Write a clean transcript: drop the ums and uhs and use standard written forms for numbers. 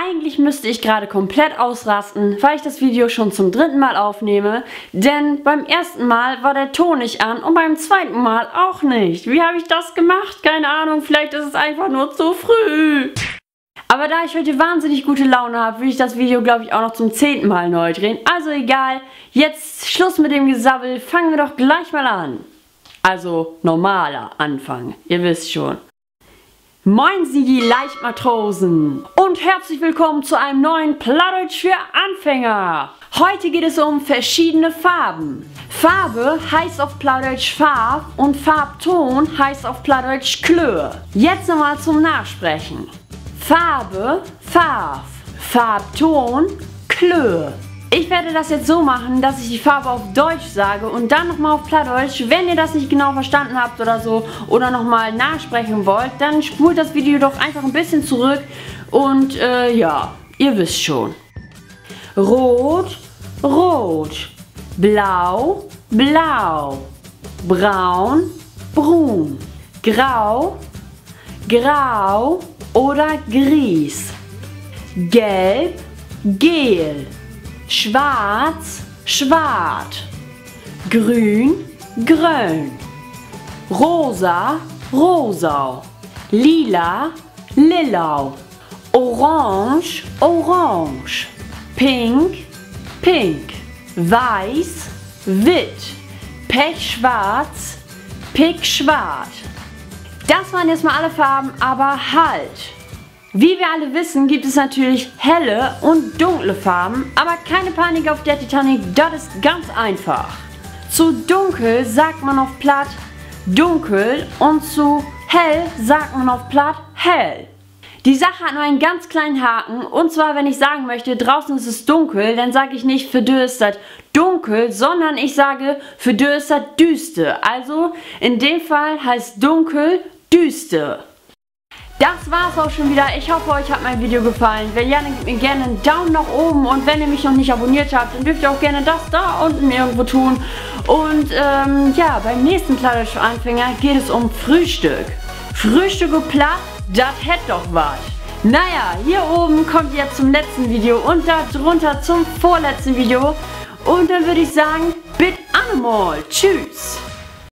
Eigentlich müsste ich gerade komplett ausrasten, weil ich das Video schon zum 3. Mal aufnehme, denn beim ersten Mal war der Ton nicht an und beim zweiten Mal auch nicht. Wie habe ich das gemacht? Keine Ahnung, vielleicht ist es einfach nur zu früh. Aber da ich heute wahnsinnig gute Laune habe, will ich das Video, glaube ich, auch noch zum 10. Mal neu drehen. Also egal, jetzt Schluss mit dem Gesabbel, fangen wir doch gleich mal an. Also normaler Anfang, ihr wisst schon. Moin Sie die Leichtmatrosen und herzlich willkommen zu einem neuen Plattdeutsch für Anfänger. Heute geht es um verschiedene Farben. Farbe heißt auf Plattdeutsch Farb und Farbton heißt auf Plattdeutsch Kleur. Jetzt nochmal zum Nachsprechen. Farbe, Farb, Farbton, Kleur. Ich werde das jetzt so machen, dass ich die Farbe auf Deutsch sage und dann nochmal auf Plattdeutsch. Wenn ihr das nicht genau verstanden habt oder so oder nochmal nachsprechen wollt, dann spult das Video doch einfach ein bisschen zurück und ja, ihr wisst schon. Rot, rot, blau, blau, braun, brun, grau, grau oder gris, gelb, gel, schwarz, schwarz, grün, grün, rosa, rosau, lila, lilau, orange, orange, pink, pink, weiß, witt, pechschwarz, pickschwarz. Das waren jetzt mal alle Farben, aber halt! Wie wir alle wissen, gibt es natürlich helle und dunkle Farben, aber keine Panik auf der Titanic, das ist ganz einfach. Zu dunkel sagt man auf Platt dunkel und zu hell sagt man auf Platt hell. Die Sache hat nur einen ganz kleinen Haken, und zwar wenn ich sagen möchte, draußen ist es dunkel, dann sage ich nicht für dö ist das dunkel, sondern ich sage für dö ist das düster. Also in dem Fall heißt dunkel düster. Das war's auch schon wieder. Ich hoffe, euch hat mein Video gefallen. Wenn ja, dann gebt mir gerne einen Daumen nach oben. Und wenn ihr mich noch nicht abonniert habt, dann dürft ihr auch gerne das da unten irgendwo tun. Und ja, beim nächsten Plattdeutsch für Anfänger geht es um Frühstück. Frühstück und Platt, das hätt doch was. Naja, hier oben kommt ihr zum letzten Video und da drunter zum vorletzten Video. Und dann würde ich sagen, bis anmal. Tschüss.